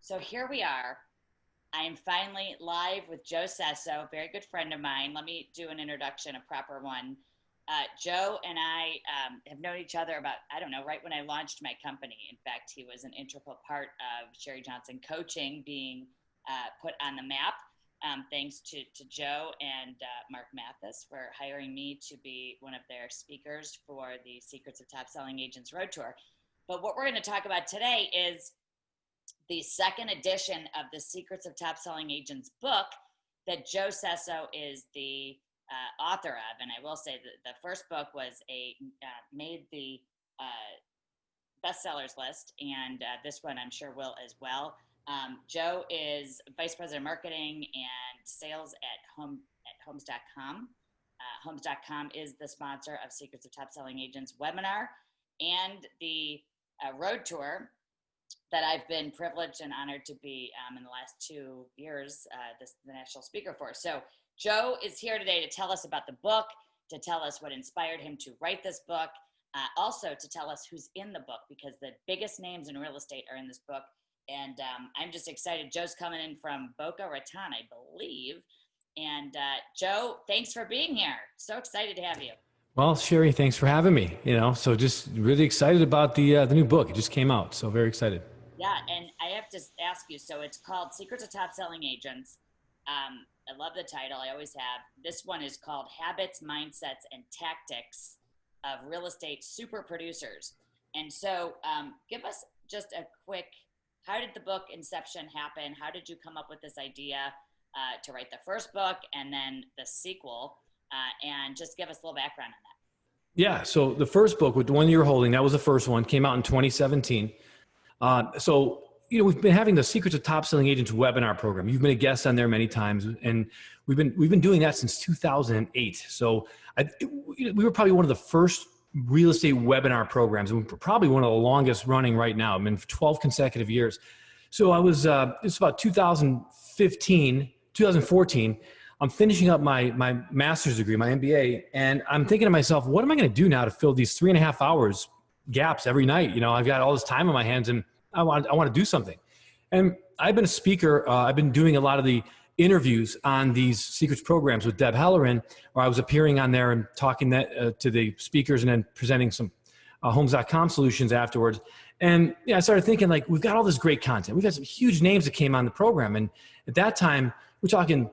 So here we are. I am finally live with Joe Sesso, a very good friend of mine. Let me do an introduction, a proper one. Joe and I have known each other about, I don't know, right when I launched my company. In fact, he was an integral part of Sherri Johnson Coaching being put on the map. Thanks to Joe and Mark Mathis for hiring me to be one of their speakers for the Secrets of Top Selling Agents Road Tour. But what we're going to talk about today is the second edition of the Secrets of Top Selling Agents book that Joe Sesso is the author of. And I will say that the first book was made the bestsellers list, and this one I'm sure will as well. Joe is Vice President of Marketing and Sales at Homes.com. Homes.com is the sponsor of Secrets of Top Selling Agents webinar and the road tour that I've been privileged and honored to be in the last 2 years, the national speaker for. So Joe is here today to tell us about the book, to tell us what inspired him to write this book, also to tell us who's in the book, because the biggest names in real estate are in this book. And I'm just excited. Joe's coming in from Boca Raton, I believe. And Joe, thanks for being here. So excited to have you. Well, Sherri, thanks for having me. So just really excited about the new book. It just came out, so very excited. Yeah, and I have to ask you, so it's called Secrets of Top Selling Agents. I love the title, I always have. This one is called Habits, Mindsets, and Tactics of Real Estate Super Producers. And so give us just a quick, how did the book inception happen? How did you come up with this idea to write the first book and then the sequel? And just give us a little background on that. Yeah, so the first book, with the one you're holding, that was the first one, came out in 2017. We've been having the Secrets of Top Selling Agents webinar program. You've been a guest on there many times, and we've been doing that since 2008. So we were probably one of the first real estate webinar programs, and we're probably one of the longest running right now. I mean, for 12 consecutive years. So I was, it's about 2014, I'm finishing up my master's degree, my MBA, and I'm thinking to myself, what am I going to do now to fill these 3.5 hours gaps every night? I've got all this time on my hands, and I want to do something. And I've been a speaker. I've been doing a lot of the interviews on these secrets programs with Deb Hellerin, where I was appearing on there and talking to the speakers and then presenting some Homes.com solutions afterwards. And I started thinking, like, we've got all this great content. We've got some huge names that came on the program. And at that time, we've had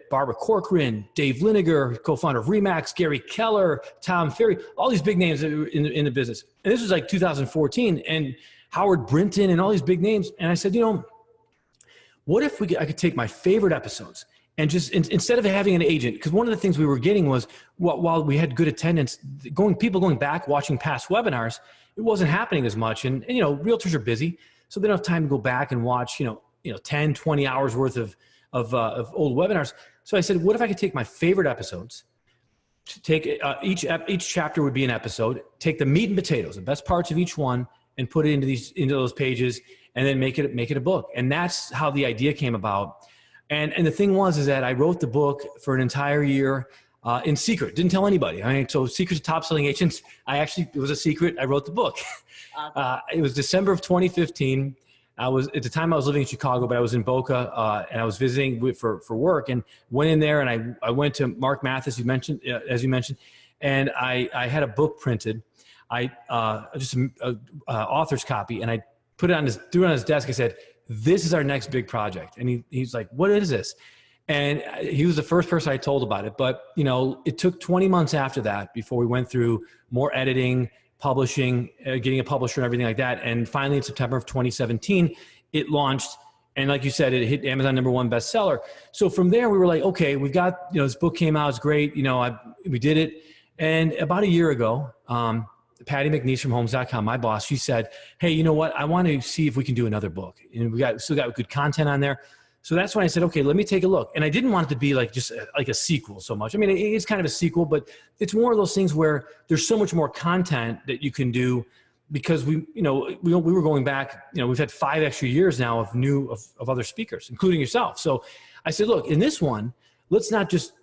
Barbara Corcoran, Dave Liniger, co-founder of RE/MAX, Gary Keller, Tom Ferry, all these big names in the business. And this was like 2014, and Howard Brinton and all these big names. And I said, what if I could take my favorite episodes and just, instead of having an agent, because one of the things we were getting was, while we had good attendance, people going back, watching past webinars, it wasn't happening as much. And realtors are busy, so they don't have time to go back and watch, 10, 20 hours worth of old webinars. So I said, what if I could take my favorite episodes, take each chapter would be an episode, take the meat and potatoes, the best parts of each one, and put it into those pages, and then make it a book. And that's how the idea came about. And the thing is that I wrote the book for an entire year in secret. Didn't tell anybody. So Secrets of Top Selling Agents, it was a secret. I wrote the book. Awesome. It was December of 2015. At the time I was living in Chicago, but I was in Boca, and I was visiting for work, and went in there, and I went to Mark Mathis, as you mentioned, and I had a book printed. Just an author's copy, and I threw it on his desk. I said, "This is our next big project." And he's like, "What is this?" And he was the first person I told about it. But it took 20 months after that before we went through more editing, publishing, getting a publisher and everything like that. And finally in September of 2017, it launched. And like you said, it hit Amazon #1 bestseller. So from there we were like, okay, we've got, this book came out, it's great. We did it. And about a year ago, Patty McNeese from Homes.com, my boss, she said, "Hey, you know what? I want to see if we can do another book." And we still got good content on there. So that's when I said, okay, let me take a look. And I didn't want it to be like just like a sequel so much. I mean, it's kind of a sequel, but it's more of those things where there's so much more content that you can do, because we were going back, we've had 5 extra years now of other speakers, including yourself. So I said, look, in this one, let's not just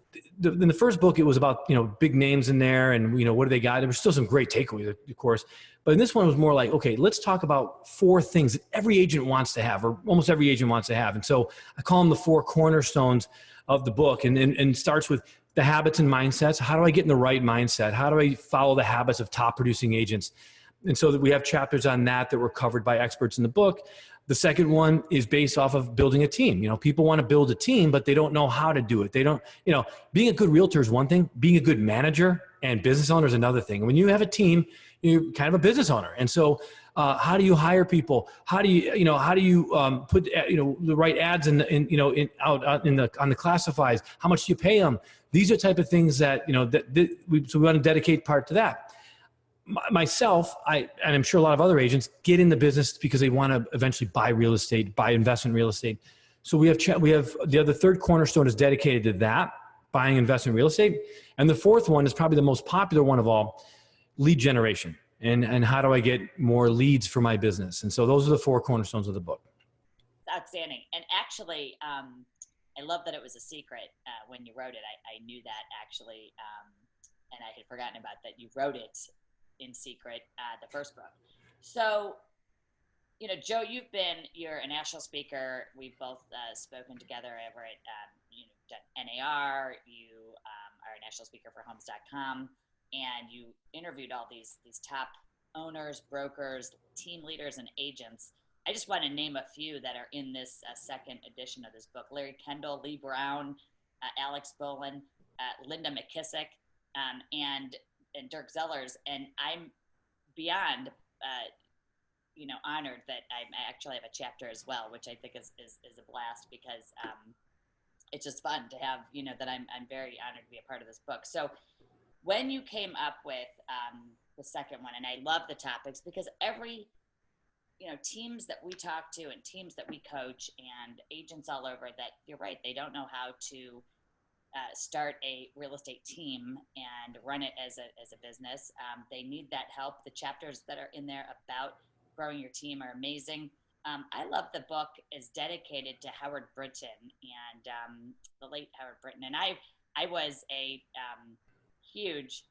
in the first book, it was about, big names in there and, what do they got? There were still some great takeaways, of course. But in this one, it was more like, okay, let's talk about 4 things that every agent wants to have, or almost every agent wants to have. And so I call them the 4 cornerstones of the book, and starts with the habits and mindsets. How do I get in the right mindset? How do I follow the habits of top producing agents? And so that we have chapters on that were covered by experts in the book. The second one is based off of building a team. People want to build a team, but they don't know how to do it. They don't, being a good realtor is one thing. Being a good manager and business owner is another thing. When you have a team, you're kind of a business owner. And so how do you hire people? How do you, put, the right ads on the classifieds? How much do you pay them? These are type of things that, so we want to dedicate part to that. Myself, and I'm sure a lot of other agents get in the business because they want to eventually buy real estate, buy investment real estate. So we have the other third cornerstone is dedicated to that, buying investment real estate. And the fourth one is probably the most popular one of all, lead generation. And how do I get more leads for my business? And so those are the 4 cornerstones of the book. Outstanding. And actually, I love that it was a secret when you wrote it. I knew that actually, and I had forgotten about that. You wrote it in secret, the first book. So, Joe, you're a national speaker. We've both spoken together over at, done NAR. You are a national speaker for Homes.com, and you interviewed all these top owners, brokers, team leaders, and agents. I just want to name a few that are in this second edition of this book: Larry Kendall, Lee Brown, Alex Bolin, Linda McKissock, and Dirk Zellers. And I'm beyond, honored that I actually have a chapter as well, which I think is a blast, because it's just fun to have, that I'm very honored to be a part of this book. So when you came up with the second one, and I love the topics, because every, teams that we talk to and teams that we coach and agents all over, that you're right, they don't know how to start a real estate team and run it as a business. They need that help. The chapters that are in there about growing your team are amazing. I love the book is dedicated to Howard Brinton and the late Howard Brinton. And I was a huge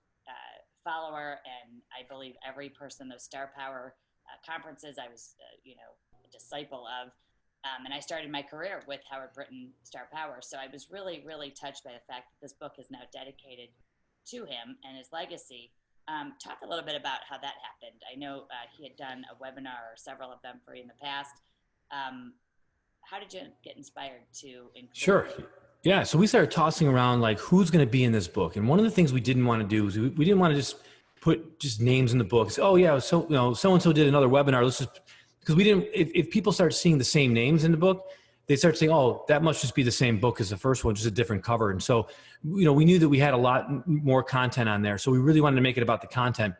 follower, and I believe every person, those Star Power conferences, I was, a disciple of. And I started my career with Howard Brinton Star Power. So I was really, really touched by the fact that this book is now dedicated to him and his legacy. Talk a little bit about how that happened. I know he had done a webinar, or several of them, for you in the past. How did you get inspired to include? Sure. Yeah. So we started tossing around like who's going to be in this book. And one of the things we didn't want to do is we didn't want to just put just names in the book. So, oh yeah, so so-and-so did another webinar. Let's just, because we didn't, if people start seeing the same names in the book, they start saying, oh, that must just be the same book as the first one, just a different cover. And so, we knew that we had a lot more content on there. So we really wanted to make it about the content.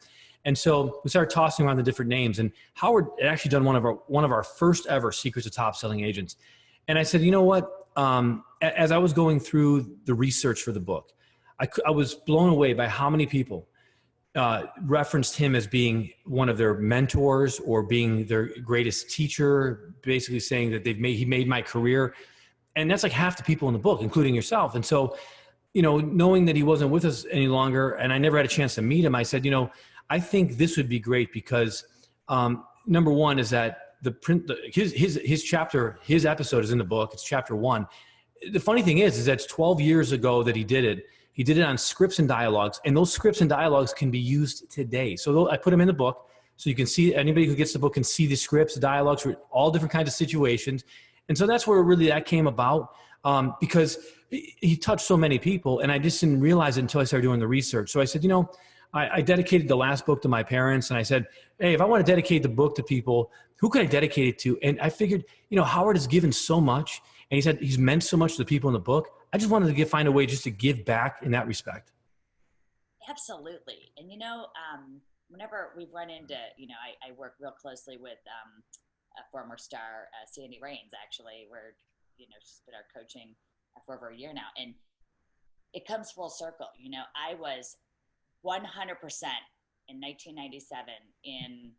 And so we started tossing around the different names. And Howard had actually done one of our first ever Secrets of Top Selling Agents. And I said, you know what? As I was going through the research for the book, I was blown away by how many people referenced him as being one of their mentors or being their greatest teacher, basically saying that he made my career. And that's like half the people in the book, including yourself. And so, knowing that he wasn't with us any longer, and I never had a chance to meet him, I said, I think this would be great because number one is that his chapter, his episode is in the book. It's chapter 1. The funny thing is that's 12 years ago that he did it. He did it on scripts and dialogues, and those scripts and dialogues can be used today. So I put them in the book so you can see, anybody who gets the book can see the scripts, the dialogues for all different kinds of situations. And so that's where really that came about, because he touched so many people, and I just didn't realize it until I started doing the research. So I said, I dedicated the last book to my parents, and I said, hey, if I want to dedicate the book to people, who could I dedicate it to? And I figured, Howard has given so much, and he said he's meant so much to the people in the book. I just wanted to find a way just to give back in that respect. Absolutely. And, whenever we've run into, I work real closely with a former star, Sandy Raines, actually, where, she's been our coaching for over a year now. And it comes full circle. I was 100% in 1997 in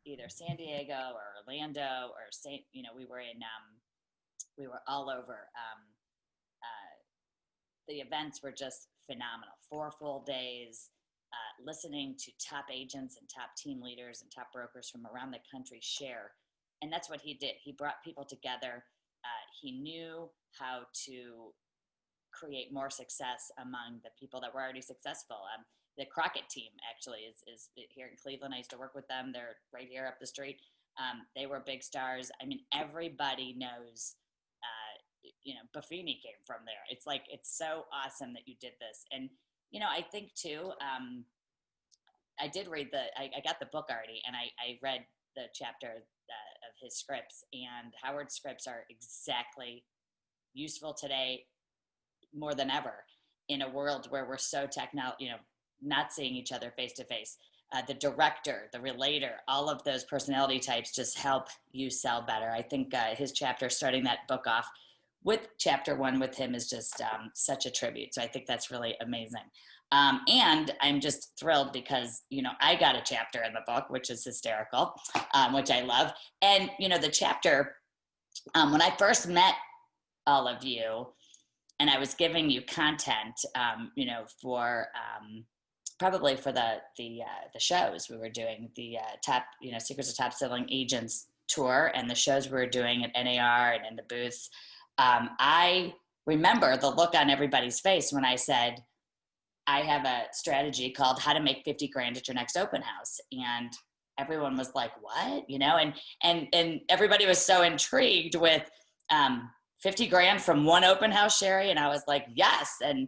either San Diego or Orlando or we were all over the events were just phenomenal. 4 full days, listening to top agents and top team leaders and top brokers from around the country share. And that's what he did. He brought people together. He knew how to create more success among the people that were already successful. The Crockett team actually is here in Cleveland. I used to work with them. They're right here up the street. They were big stars. I mean, everybody knows, Buffini came from there. It's like, it's so awesome that you did this. And, I think too, I did read I got the book already, and I read the chapter of his scripts, and Howard's scripts are exactly useful today more than ever in a world where we're so not seeing each other face to face. The director, the relator, all of those personality types just help you sell better. I think his chapter, starting that book off with chapter 1 with him, is just such a tribute. So I think that's really amazing. And I'm just thrilled because, I got a chapter in the book, which is hysterical, which I love. And, the chapter, when I first met all of you and I was giving you content, for probably for the shows we were doing, the top, Secrets of Top Selling Agents tour, and the shows we were doing at NAR and in the booths, I remember the look on everybody's face when I said, I have a strategy called How to Make 50 Grand at Your Next Open House. And everyone was like, what? And everybody was so intrigued with 50 grand from one open house, Sherri. And I was like, yes. And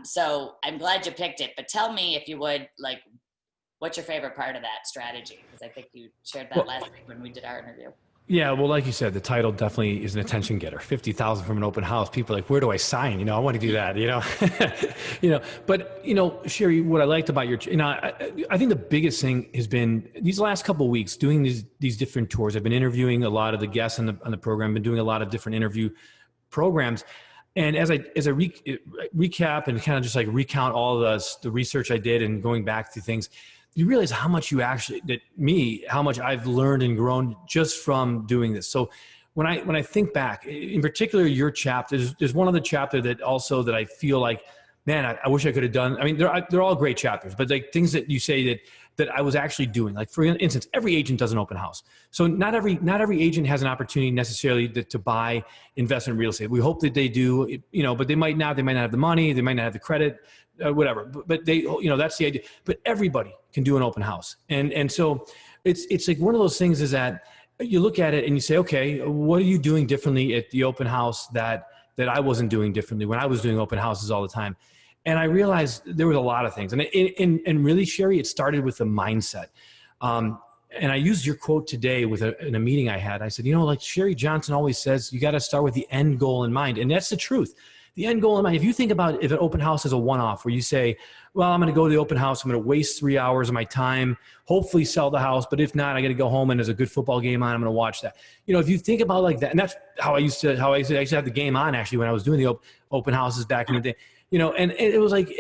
so I'm glad you picked it. But tell me, if you would, what's your favorite part of that strategy? Because I think you shared that last week when we did our interview. Yeah, well, like you said, the title definitely is an attention getter. 50,000 from an open house. People are like, where do I sign? I want to do that. But Sherri, what I liked about your, I think the biggest thing has been these last couple of weeks doing these different tours. I've been interviewing a lot of the guests on the program. Been doing a lot of different interview programs, and as I recap and kind of just recount all the research I did and going back to things, you realize how much how much I've learned and grown just from doing this. So when I think back, in particular, your chapter, there's one other chapter that I feel like, man, I wish I could have done. I mean, they're all great chapters, but things that you say that I was actually doing. Like, for instance, every agent does an open house. So not every agent has an opportunity necessarily to buy investment real estate. We hope that they do, but they might not have the money, they might not have the credit, whatever, but they, that's the idea. But everybody can do an open house. And so it's like one of those things is that you look at it and you say, okay, what are you doing differently at the open house that I wasn't doing differently when I was doing open houses all the time? And I realized there was a lot of things. And really, Sherri, it started with the mindset. And I used your quote today in a meeting I had. I said, Sherri Johnson always says, you got to start with the end goal in mind. And that's the truth. The end goal in mind. If you think about if an open house is a one-off where you say, well, I'm going to go to the open house, I'm going to waste 3 hours of my time, hopefully sell the house, but if not, I got to go home and there's a good football game on, I'm going to watch that. If you think about like that, and that's how I used to have the game on actually when I was doing the open houses back in the day, and it was like,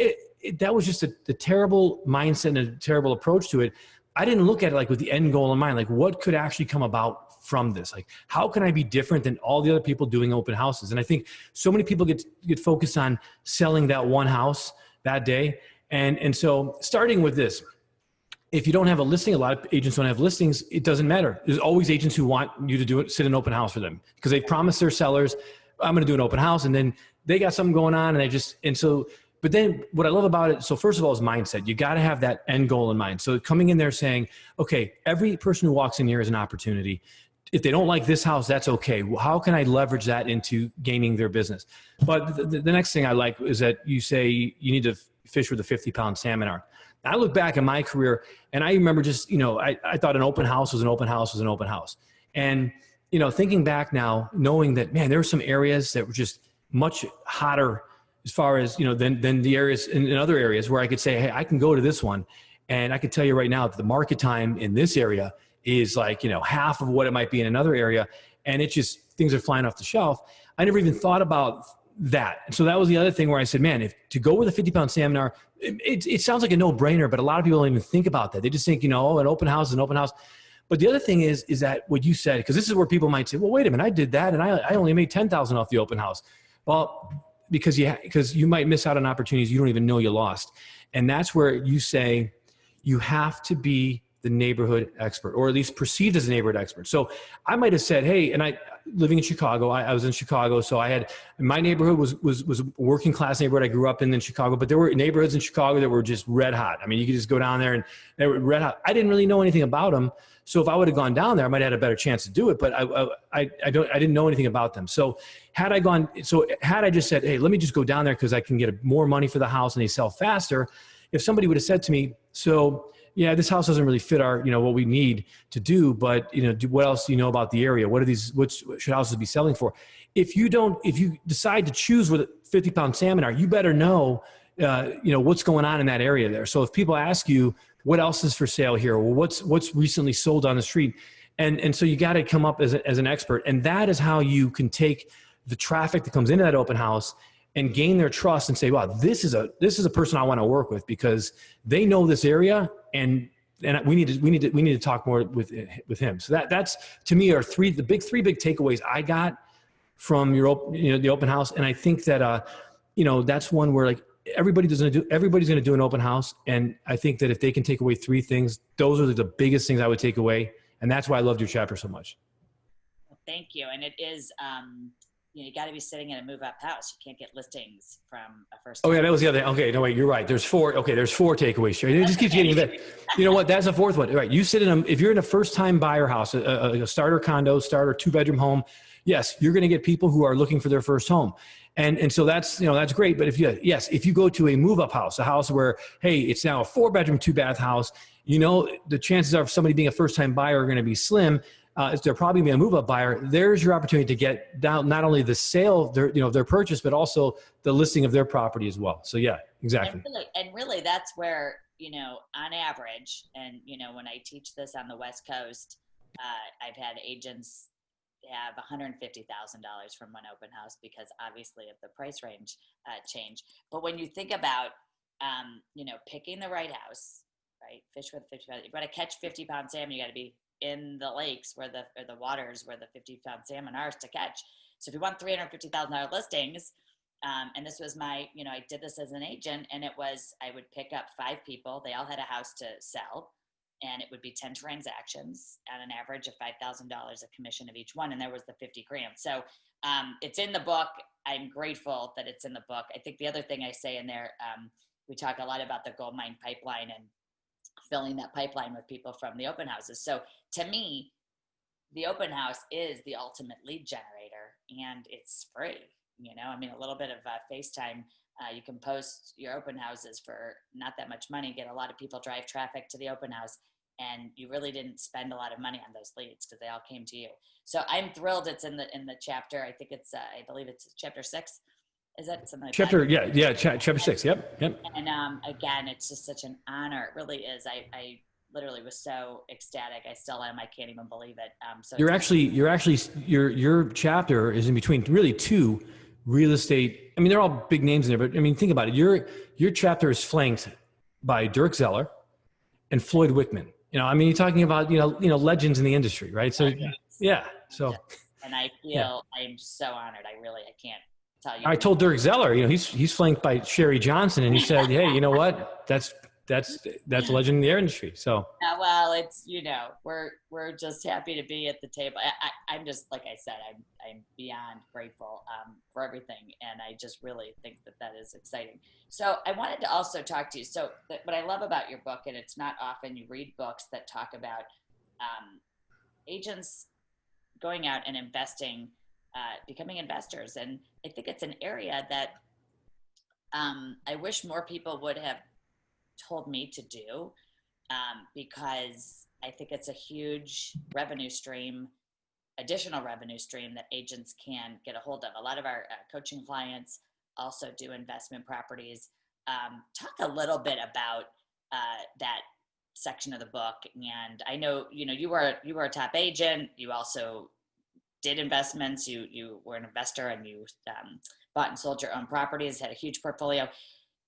that was just a terrible mindset and a terrible approach to it. I didn't look at it like with the end goal in mind, like what could actually come about from this? Like, how can I be different than all the other people doing open houses? And I think so many people get focused on selling that one house that day. And so starting with this, if you don't have a listing, a lot of agents don't have listings, it doesn't matter. There's always agents who want you to sit an open house for them because they promised their sellers, I'm going to do an open house. And then they got something going on but then what I love about it, so first of all, is mindset. You got to have that end goal in mind. So coming in there saying, okay, every person who walks in here is an opportunity. If they don't like this house, that's okay. Well, how can I leverage that into gaining their business? But the next thing I like is that you say you need to fish with a 50-pound salmon arm. I look back at my career and I remember just, I thought an open house was an open house was an open house. And, thinking back now, knowing that, man, there were some areas that were just much hotter as far as, than the areas in other areas where I could say, hey, I can go to this one. And I can tell you right now that the market time in this area is like, half of what it might be in another area. And things are flying off the shelf. I never even thought about that. And so that was the other thing where I said, man, to go with a 50-pound salmon, it sounds like a no-brainer, but a lot of people don't even think about that. They just think, an open house is an open house. But the other thing is that what you said, because this is where people might say, well, wait a minute, I did that and I only made $10,000 off the open house. Well, because you might miss out on opportunities you don't even know you lost. And that's where you say you have to be the neighborhood expert, or at least perceived as a neighborhood expert. So I might have said, hey, and I living in Chicago, I was in Chicago. So my neighborhood was a working class neighborhood I grew up in Chicago, but there were neighborhoods in Chicago that were just red hot. I mean, you could just go down there and they were red hot. I didn't really know anything about them. So if I would have gone down there, I might have had a better chance to do it, but I didn't know anything about them. So had I just said, hey, let me just go down there because I can get more money for the house and they sell faster. If somebody would have said to me, so yeah, this house doesn't really fit our, what we need to do, but what else do you know about the area? What should houses be selling for? If you decide to choose where the 50-pound salmon are, you better know, what's going on in that area there. So if people ask you, what else is for sale here? Or what's recently sold on the street? And so you got to come up as an expert. And that is how you can take the traffic that comes into that open house and gain their trust and say, wow, this is a person I want to work with because they know this area and we need to talk more with him. So that's to me are three big takeaways I got from the open house. And I think that, that's one where like everybody's going to do an open house. And I think that if they can take away three things, those are the biggest things I would take away. And that's why I loved your chapter so much. Well, thank you. And it is, you got to be sitting in a move-up house. You can't get listings from a first. Oh yeah, that was the other. Okay, no wait, you're right. There's four. Okay, there's four takeaways. Sherri. It just keeps getting better. You know what? That's the fourth one. All right, you sit if you're in a first-time buyer house, a starter condo, starter 2-bedroom home. Yes, you're going to get people who are looking for their first home, and so that's that's great. But if you go to a move-up house, a house where hey, it's now a 4-bedroom, 2-bath house, the chances of somebody being a first-time buyer are going to be slim. They're probably be a move-up buyer. There's your opportunity to get down not only the sale of their purchase, but also the listing of their property as well. So yeah, exactly. And really that's where, on average, and when I teach this on the West Coast, I've had agents have $150,000 from one open house because obviously of the price range change. But when you think about, picking the right house, right? Fish with 50 pounds. You've got to catch 50-pound salmon. You got to be in the lakes or the waters where the 50-pound salmon are to catch. So if you want $350,000 listings, and this was I did this as an agent, and I would pick up 5 people. They all had a house to sell, and it would be 10 transactions at an average of $5,000 a commission of each one. And there was the 50 grand. So it's in the book. I'm grateful that it's in the book. I think the other thing I say in there, we talk a lot about the gold mine pipeline and filling that pipeline with people from the open houses. So to me, the open house is the ultimate lead generator, and it's free. A little bit of FaceTime. You can post your open houses for not that much money, get a lot of people drive traffic to the open house, and you really didn't spend a lot of money on those leads because they all came to you. So I'm thrilled it's in the chapter. I think it's, I believe it's chapter 6. Is that something like chapter? That? Yeah. Chapter 6. Yep. And again, it's just such an honor. It really is. I literally was so ecstatic. I still am. I can't even believe it. So your chapter is in between really 2 real estate. I mean, they're all big names in there, but I mean, think about it. Your chapter is flanked by Dirk Zeller and Floyd Wickman. You're talking about legends in the industry, right? So yeah. So. And I feel I'm so honored. I can't tell you. I told Dirk Zeller, he's flanked by Sherri Johnson, and he said, hey, you know what? That's a legend in the industry. So well, it's we're just happy to be at the table. I'm just, like I said, I'm beyond grateful for everything, and I just really think that is exciting. So I wanted to also talk to you. So what I love about your book, and it's not often you read books that talk about agents going out and investing, becoming investors, and I think it's an area that I wish more people would have told me to do, because I think it's a huge revenue stream, additional revenue stream that agents can get a hold of. A lot of our coaching clients also do investment properties. Talk a little bit about that section of the book. And I know, you were a top agent. You also did investments. You were an investor, and you bought and sold your own properties, had a huge portfolio.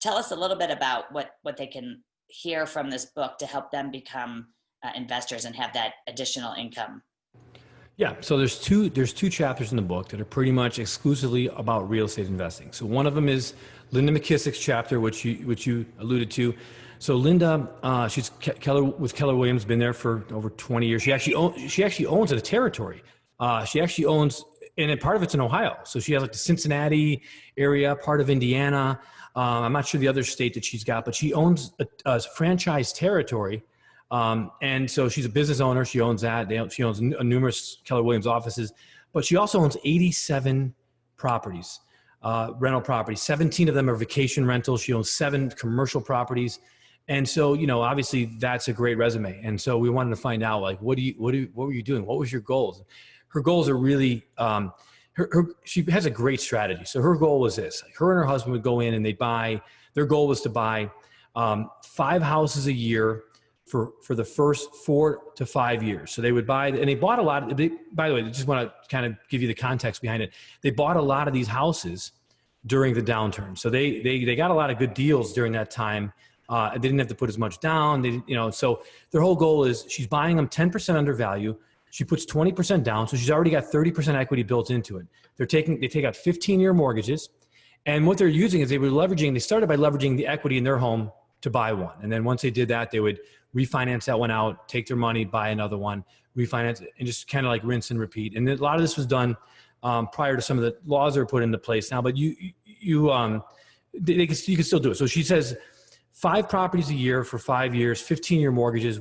Tell us a little bit about what they can hear from this book to help them become investors and have that additional income. Yeah. So there's two chapters in the book that are pretty much exclusively about real estate investing. So one of them is Linda McKissock's chapter, which you alluded to. So Linda, she's Keller Williams, been there for over 20 years. She actually owns a territory. She actually owns, and part of it's in Ohio. So she has like the Cincinnati area, part of Indiana. I'm not sure the other state that she's got, but she owns a franchise territory. And so she's a business owner. She owns that. She owns numerous Keller Williams offices, but she also owns 87 properties, rental properties. 17 of them are vacation rentals. She owns 7 commercial properties. And so, obviously that's a great resume. And so we wanted to find out, like, what were you doing? What was your goals? Her goals are really, she has a great strategy. So her goal was this: her and her husband would go in and their goal was to buy 5 houses a year for the first 4 to 5 years. So they would buy, and they bought a lot. By the way, I just want to kind of give you the context behind it. They bought a lot of these houses during the downturn. So they got a lot of good deals during that time. They didn't have to put as much down. So their whole goal is she's buying them 10% under value. She puts 20% down. So she's already got 30% equity built into it. They take out 15-year mortgages. And what they're using is they started by leveraging the equity in their home to buy one. And then once they did that, they would refinance that one out, take their money, buy another one, refinance it, and just kind of like rinse and repeat. And a lot of this was done prior to some of the laws that are put into place now, but you can still do it. So she says 5 properties a year for 5 years, 15-year mortgages,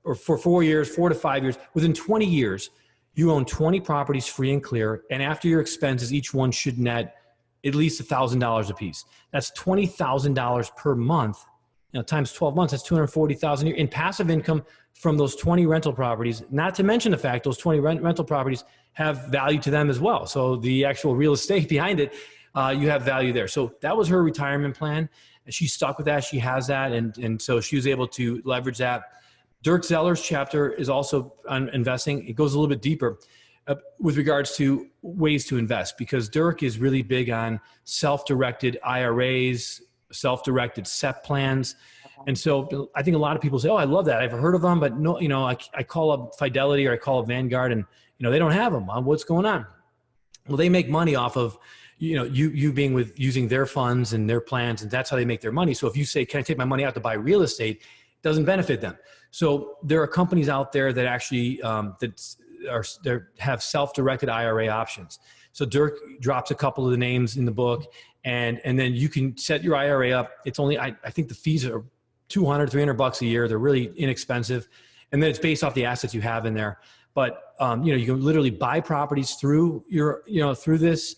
or for 4 years, 4 to 5 years. Within 20 years, you own 20 properties free and clear. And after your expenses, each one should net at least $1,000 a piece. That's $20,000 per month. Times 12 months, that's $240,000 a year in passive income from those 20 rental properties. Not to mention the fact those 20 rental properties have value to them as well. So the actual real estate behind it, you have value there. So that was her retirement plan. And she stuck with that. She has that. And so she was able to leverage that. Dirk Zeller's chapter is also on investing. It goes a little bit deeper with regards to ways to invest, because Dirk is really big on self-directed IRAs, self-directed SEP plans. And so I think a lot of people say, oh, I love that. I've heard of them, but no, I call up Fidelity or I call up Vanguard and, they don't have them. What's going on? Well, they make money off of, you being with using their funds and their plans, and that's how they make their money. So if you say, can I take my money out to buy real estate? It doesn't benefit them. So there are companies out there that actually, have self-directed IRA options. So Dirk drops a couple of the names in the book, and then you can set your IRA up. It's only, I think the fees are $200, $300 a year. They're really inexpensive. And then it's based off the assets you have in there. But, you can literally buy properties through through this.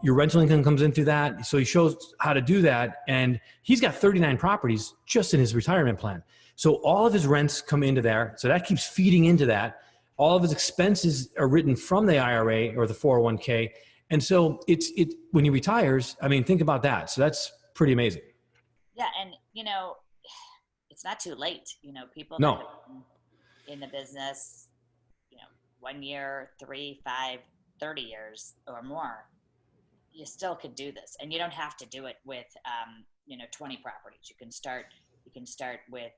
Your rental income comes in through that. So he shows how to do that. And he's got 39 properties just in his retirement plan. So all of his rents come into there. So that keeps feeding into that. All of his expenses are written from the IRA or the 401k. And so it's when he retires, think about that. So that's pretty amazing. Yeah. And, it's not too late. People no. that have been in the business, 1 year, 3, 5, 30 years or more, you still could do this. And you don't have to do it with, 20 properties. You can start with,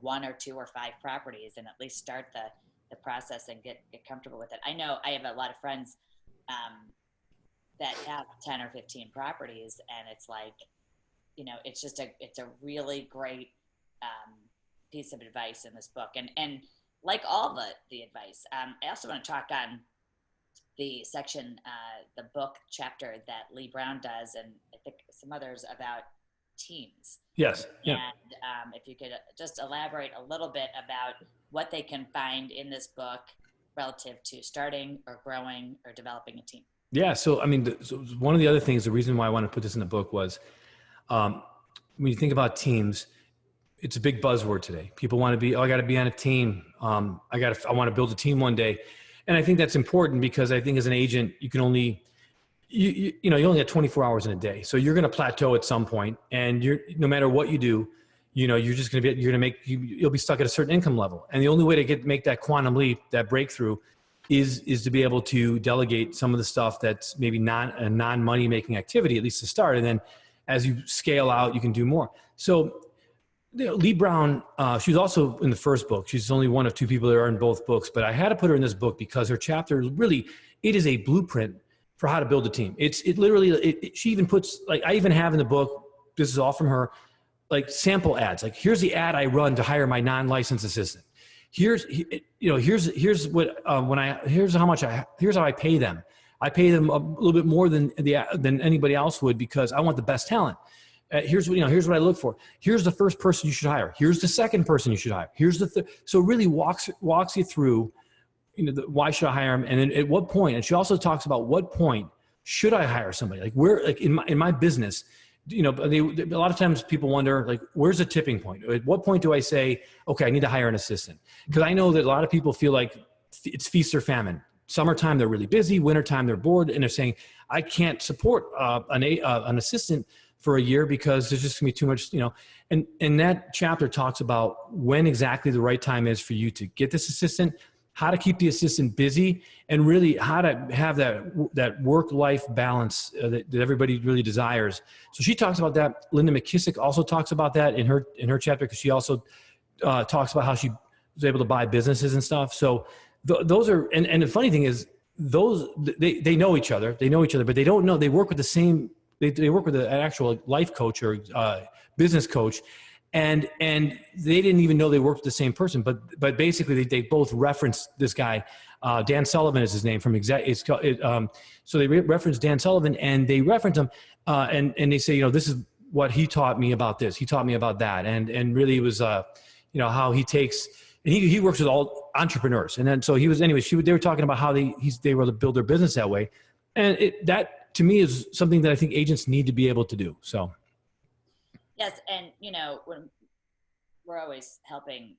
1 or 2 or 5 properties and at least start the process and get comfortable with it. I know I have a lot of friends that have 10 or 15 properties, and it's like, it's a really great piece of advice in this book. And like all the advice, I also want to talk on the section, the book chapter that Lee Brown does, and I think some others about teams. Yes. Yeah. And if you could just elaborate a little bit about what they can find in this book relative to starting or growing or developing a team. Yeah. So, so one of the other things, the reason why I want to put this in the book was, when you think about teams, it's a big buzzword today. People want to be, I got to be on a team. I want to build a team one day. And I think that's important because I think as an agent, you can only, you only have 24 hours in a day. So you're going to plateau at some point, and no matter what you do, you're just going to be, you'll be stuck at a certain income level. And the only way to make that quantum leap, that breakthrough is to be able to delegate some of the stuff that's maybe not a non-money making activity, at least to start. And then as you scale out, you can do more. So Lee Brown, she was also in the first book. She's only one of two people that are in both books, but I had to put her in this book because her chapter really, it is a blueprint for how to build a team. It literally, she even puts, like, I even have in the book, this is all from her, like sample ads. Like, here's the ad I run to hire my non-licensed assistant. Here's what, here's how I pay them. I pay them a little bit more than anybody else would because I want the best talent. Here's what I look for. Here's the first person you should hire. Here's the second person you should hire. Here's the third. So it really walks you through, why should I hire him? And then at what point, and she also talks about what point should I hire somebody? Like, where, like in my business, a lot of times people wonder, like, where's the tipping point? At what point do I say, okay, I need to hire an assistant? Because I know that a lot of people feel like it's feast or famine. Summertime, they're really busy. Wintertime, they're bored. And they're saying, I can't support an assistant for a year because there's just gonna be too much, and that chapter talks about when exactly the right time is for you to get this assistant, how to keep the assistant busy, and really how to have that work-life balance that everybody really desires. So she talks about that. Linda McKissock also talks about that in her chapter, because she also talks about how she was able to buy businesses and stuff. So those are, and the funny thing is, they know each other, but they don't know, they work with the same, they work with an actual life coach or business coach, and they didn't even know they worked with the same person. But basically, they both referenced this guy. Dan Sullivan is his name from so they reference Dan Sullivan, and they reference him, and they say, this is what he taught me about this. He taught me about that, and really it was how he takes. And he works with all entrepreneurs, and then so he was. Anyway, they were talking about how they were able to build their business that way, and that to me is something that I think agents need to be able to do. So, yes, and when we're always helping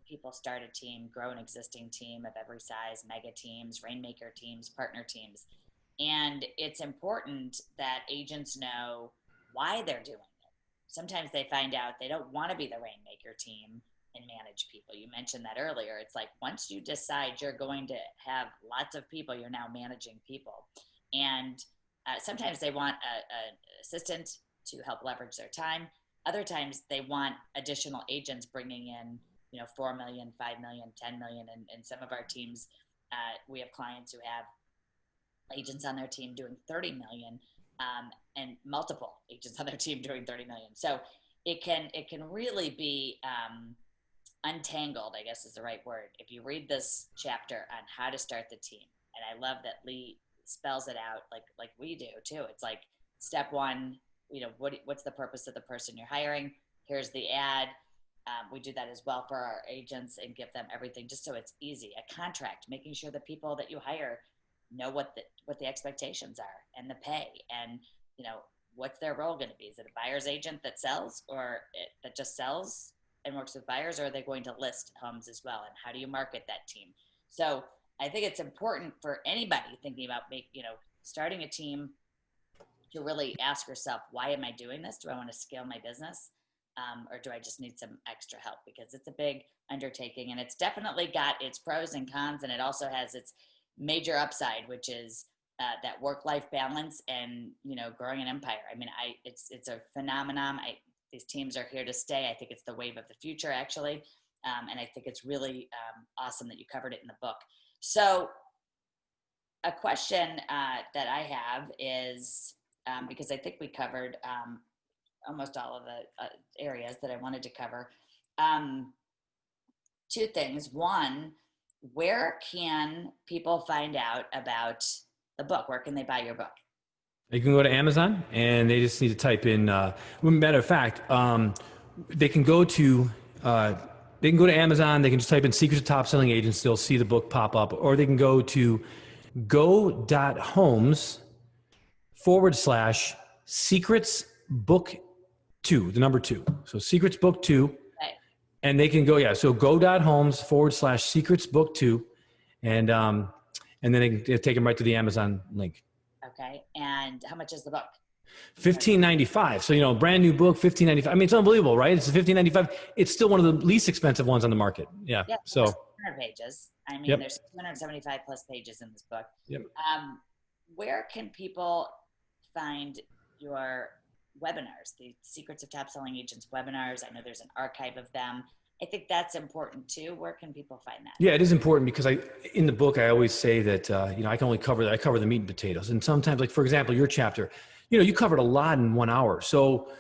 people start a team, grow an existing team of every size, mega teams, rainmaker teams, partner teams, and it's important that agents know why they're doing it. Sometimes they find out they don't want to be the rainmaker team and manage people. You mentioned that earlier. It's like, once you decide you're going to have lots of people, you're now managing people. And sometimes they want an assistant to help leverage their time. Other times they want additional agents bringing in, 4 million, 5 million, 10 million. And in some of our teams, we have clients who have agents on their team doing 30 million, and multiple agents on their team doing 30 million. So it can really be untangled, I guess is the right word, if you read this chapter on how to start the team. And I love that Lee spells it out like we do too. It's like, step one, what's the purpose of the person you're hiring? Here's the ad. We do that as well for our agents and give them everything just so it's easy. A contract, making sure the people that you hire know what the expectations are and the pay, and what's their role going to be. Is it a buyer's agent that sells, or that just sells and works with buyers, or are they going to list homes as well? And how do you market that team? So I think it's important for anybody thinking about starting a team to really ask yourself, why am I doing this? Do I want to scale my business? Or do I just need some extra help? Because it's a big undertaking, and it's definitely got its pros and cons, and it also has its major upside, which is that work-life balance and, growing an empire. I mean, it's a phenomenon. These teams are here to stay. I think it's the wave of the future, actually. And I think it's really awesome that you covered it in the book. So a question that I have is, because I think we covered almost all of the areas that I wanted to cover. Two things. One, where can people find out about the book? Where can they buy your book? You can go to Amazon, and they just need to type in, matter of fact, they can go to Amazon, they can just type in Secrets of Top Selling Agents, they'll see the book pop up, or they can go to go.homes/secrets book 2, the number 2. So Secrets Book 2. Okay. And they can go, so go.homes/secrets book 2. And then they can take them right to the Amazon link. Okay. And how much is the book? $15.95. So, brand new book, $15.95. I mean, it's unbelievable, right? It's $15.95. It's still one of the least expensive ones on the market. Yeah. So 100 pages. I mean, there's 275 plus pages in this book. Yep. Where can people find your webinars, the Secrets of Top Selling Agents webinars. I know there's an archive of them. I think that's important too. Where can people find that? Yeah, it is important because in the book, I always say that, I can only I cover the meat and potatoes. And sometimes, like, for example, your chapter, you covered a lot in 1 hour. So,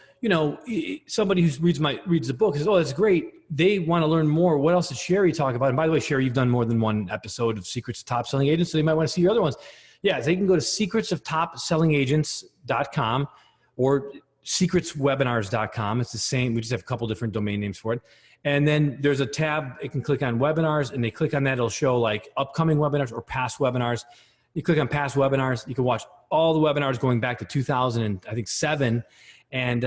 somebody who reads the book says, oh, that's great. They want to learn more. What else did Sherri talk about? And by the way, Sherri, you've done more than one episode of Secrets of Top Selling Agents, so they might want to see your other ones. Yeah, they can go to secretsoftopsellingagents.com or secretswebinars.com. It's the same. We just have a couple different domain names for it. And then there's a tab. It can click on webinars, and they click on that. It'll show like upcoming webinars or past webinars. You click on past webinars. You can watch all the webinars going back to 2007, and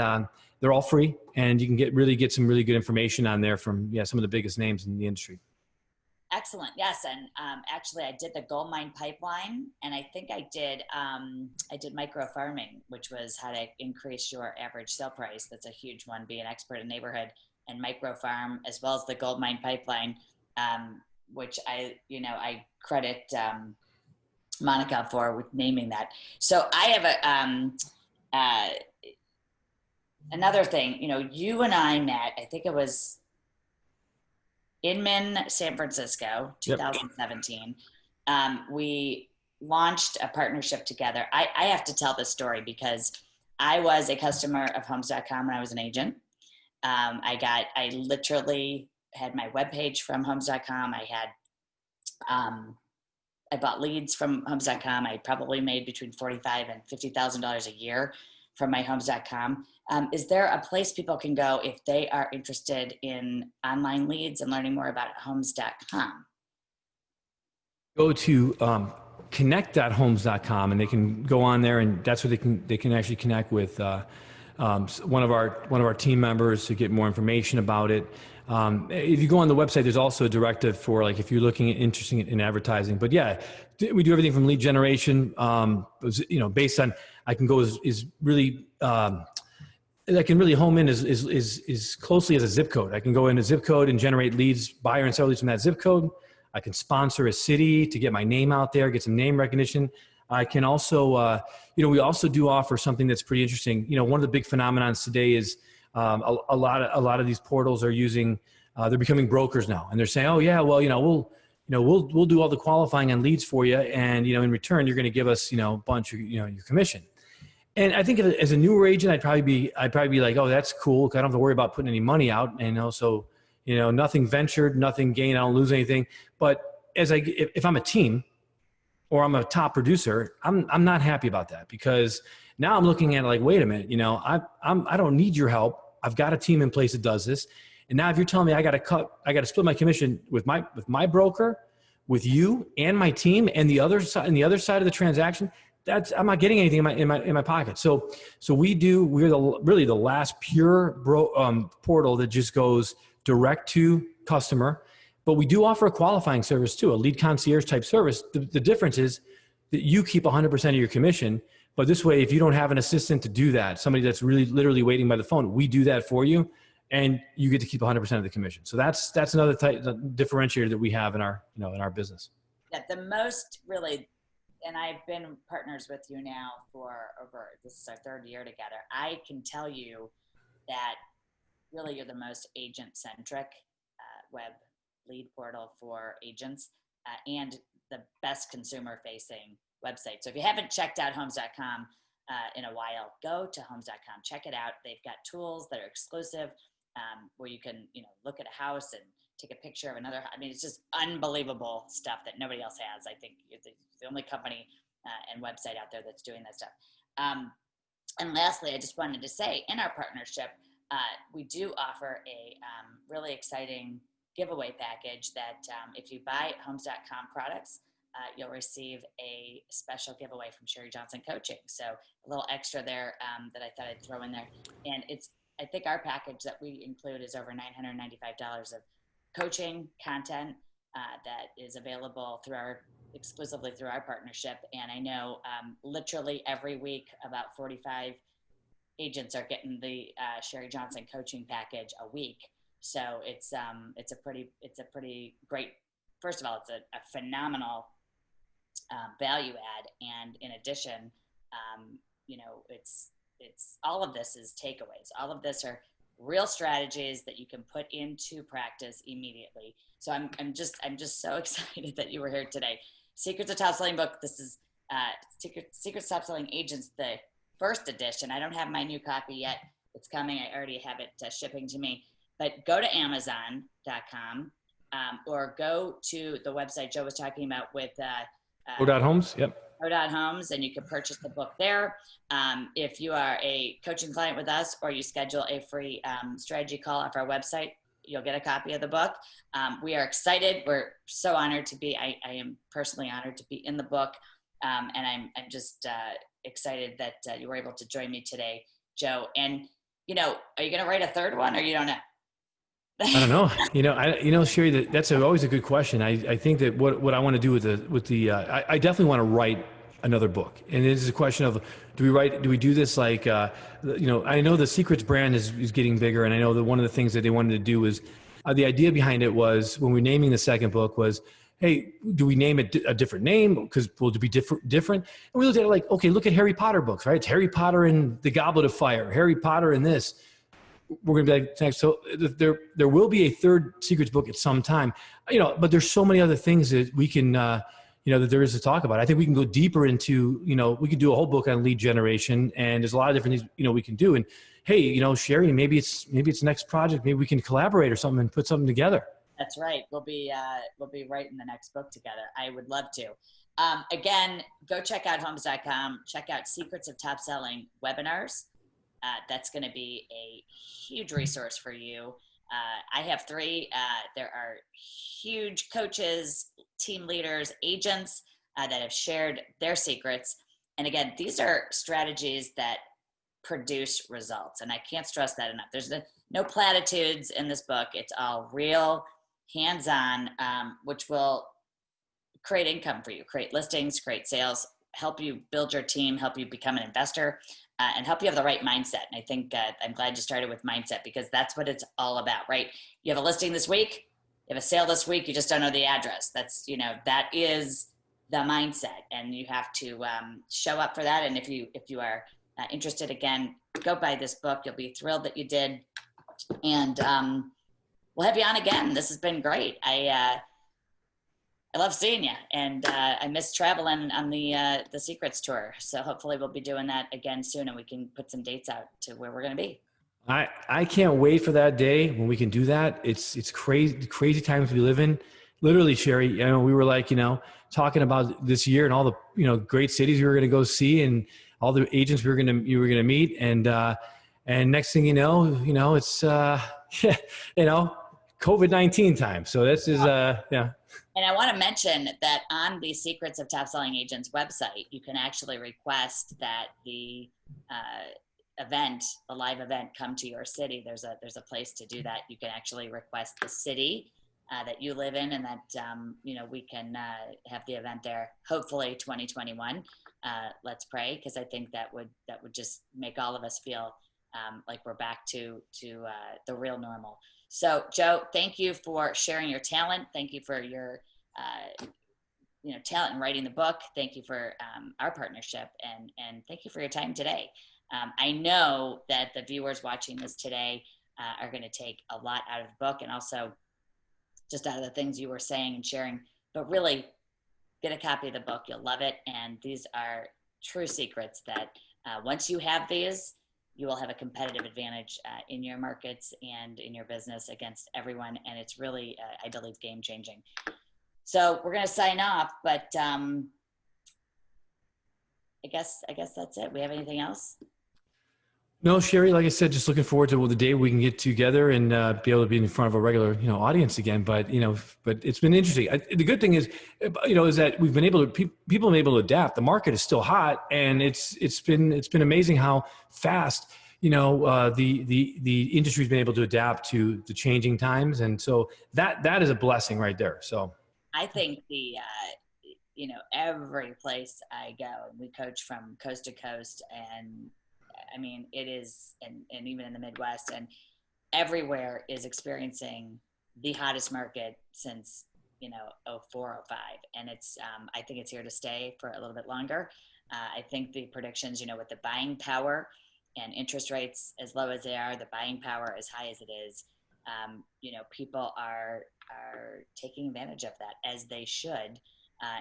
they're all free. And you can get some really good information on there from some of the biggest names in the industry. Excellent. Yes. And actually I did the gold mine pipeline, and I think I did micro farming, which was how to increase your average sale price. That's a huge one. Be an expert in neighborhood and micro farm, as well as the gold mine pipeline, which I credit Monica for with naming that. So I have another thing, you and I met, I think it was Inman, San Francisco, 2017. Yep. We launched a partnership together. I have to tell this story because I was a customer of Homes.com when I was an agent. I literally had my webpage from Homes.com. I bought leads from Homes.com. I probably made between $45,000 and $50,000 a year from my Homes.com. Is there a place people can go if they are interested in online leads and learning more about Homes.com? Go to connect.homes.com, and they can go on there, and that's where they can actually connect with one of our team members to get more information about it. If you go on the website, there's also a directive for like if you're interested in advertising. But yeah, we do everything from lead generation. Based on I can go is really. I can really home in as closely as a zip code. I can go in a zip code and generate leads, buyer and seller leads from that zip code. I can sponsor a city to get my name out there, get some name recognition. I can also, we also do offer something that's pretty interesting. One of the big phenomenons today is a lot of these portals are using, they're becoming brokers now, and they're saying, oh yeah, well, we'll do all the qualifying on leads for you, and in return you're going to give us a bunch of your commission. And I think as a newer agent, I'd probably be like, oh, that's cool. I don't have to worry about putting any money out. And also, nothing ventured, nothing gained. I don't lose anything. But if I'm a team or I'm a top producer, I'm not happy about that, because now I'm looking at it like, wait a minute, I don't need your help. I've got a team in place that does this. And now if you're telling me I got to split my commission with my broker, with you and my team and the other side of the transaction, I'm not getting anything in my pocket. So we're really the last pure portal that just goes direct to customer, but we do offer a qualifying service too, a lead concierge type service. The difference is that you keep 100% of your commission, but this way, if you don't have an assistant to do that, somebody that's really literally waiting by the phone, we do that for you, and you get to keep 100% of the commission. So that's another differentiator that we have in our business. Yeah, the most really. And I've been partners with you now this is our third year together. I can tell you that really you're the most agent-centric web lead portal for agents and the best consumer-facing website. So if you haven't checked out Homes.com in a while, go to Homes.com, check it out. They've got tools that are exclusive where you can look at a house and take a picture of another. I mean, it's just unbelievable stuff that nobody else has. I think it's the only company and website out there that's doing that stuff. And lastly, I just wanted to say, in our partnership, we do offer a really exciting giveaway package that if you buy Homes.com products, you'll receive a special giveaway from Sherri Johnson Coaching. So a little extra there that I thought I'd throw in there. And I think our package that we include is over $995 of coaching content that is available exclusively through our partnership. And I know literally every week about 45 agents are getting the Sherri Johnson coaching package a week. So it's a pretty great. First of all, it's a phenomenal value add, and in addition, it's all of this is takeaways. All of this are real strategies that you can put into practice immediately. So I'm just so excited that you were here today. Secrets of Top Selling book. This is Secrets of Top Selling Agents, the first edition. I don't have my new copy yet. It's coming. I already have it shipping to me. But go to Amazon.com or go to the website Joe was talking about with O.Homes. Yep. O.Homes, and you can purchase the book there. If you are a coaching client with us or you schedule a free strategy call off our website, you'll get a copy of the book. We are excited. We're so honored to be, I am personally honored to be in the book. And I'm just excited that you were able to join me today, Joe. And, are you going to write a third one, or you don't know? I don't know. Sherri, that's always a good question. I think that what I want to do with the I definitely want to write another book. And it is a question of, do we do this like, I know the Secrets brand is getting bigger. And I know that one of the things that they wanted to do was, the idea behind it was, when we're naming the second book was, hey, do we name it a different name? Because will it be different? And we looked at it like, okay, look at Harry Potter books, right? It's Harry Potter and the Goblet of Fire, Harry Potter and this. We're going to be like, next. So there will be a third Secrets book at some time, but there's so many other things that we can, that there is to talk about. I think we can go deeper into, we could do a whole book on lead generation, and there's a lot of different things, we can do. And hey, Sherri, maybe it's next project. Maybe we can collaborate or something and put something together. That's right. We'll be writing the next book together. I would love to. Again, go check out homes.com, check out Secrets of Top Selling webinars. That's going to be a huge resource for you. I have 3. There are huge coaches, team leaders, agents that have shared their secrets. And again, these are strategies that produce results. And I can't stress that enough. There's no platitudes in this book. It's all real, hands-on, which will create income for you, create listings, create sales, help you build your team, help you become an investor, and help you have the right mindset. And I think I'm glad you started with mindset, because that's what it's all about, right? You have a listing this week, you have a sale this week, you just don't know the address. That's, that is the mindset, and you have to show up for that. And if you are interested, again, go buy this book. You'll be thrilled that you did. And we'll have you on again. This has been great. I love seeing you, and I miss traveling on the Secrets tour. So hopefully we'll be doing that again soon, and we can put some dates out to where we're going to be. I can't wait for that day when we can do that. It's crazy times we live in. Literally, Sherri, we were like, talking about this year and all the, great cities we were going to go see, and all the agents you were going to meet. And next thing it's, COVID-19 time. So this is, yeah. And I want to mention that on the Secrets of Top Selling Agents website, you can actually request that the live event come to your city. There's a place to do that. You can actually request the city that you live in, and that, we can have the event there, hopefully 2021. Let's pray, because I think that would just make all of us feel like we're back to the real normal. So, Joe, thank you for sharing your talent. Thank you for your, talent in writing the book. Thank you for our partnership, and thank you for your time today. I know that the viewers watching this today are going to take a lot out of the book, and also just out of the things you were saying and sharing. But really, get a copy of the book. You'll love it. And these are true secrets that once you have these, you will have a competitive advantage in your markets and in your business against everyone. And it's really, I believe, game changing. So we're going to sign off, but I guess that's it. We have anything else? No, Sherri, like I said, just looking forward to the day we can get together and be able to be in front of a regular, audience again. But, but it's been interesting. The good thing is, is that we've been able to, people have been able to adapt. The market is still hot, and it's been amazing how fast, the industry's been able to adapt to the changing times. And so that is a blessing right there. So I think every place I go, and we coach from coast to coast, and I mean, it is, and even in the Midwest, and everywhere is experiencing the hottest market since, 04, 05. And it's, I think it's here to stay for a little bit longer. I think the predictions, with the buying power and interest rates as low as they are, the buying power as high as it is, people are taking advantage of that, as they should.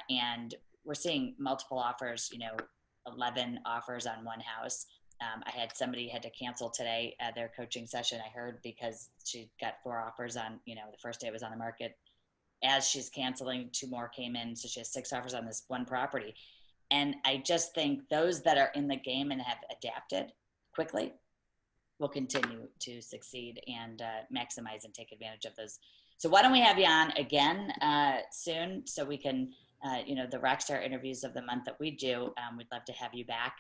And we're seeing multiple offers, 11 offers on one house. I had somebody had to cancel today their coaching session, I heard, because she got 4 offers on, the first day it was on the market. As she's canceling, 2 more came in. So she has 6 offers on this one property. And I just think those that are in the game and have adapted quickly will continue to succeed and maximize and take advantage of those. So why don't we have you on again soon, so we can, the Rockstar interviews of the month that we do, we'd love to have you back.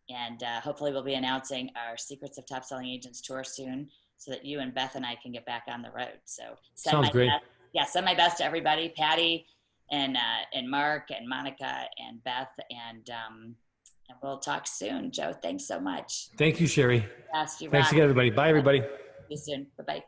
And hopefully we'll be announcing our Secrets of Top Selling Agents tour soon, so that you and Beth and I can get back on the road. So sounds great. Send my best to everybody, Patty and Mark and Monica and Beth, and we'll talk soon. Joe, thanks so much. Thank you, Sherri. Yes, thanks again, everybody. Bye, everybody. See you soon. Bye-bye.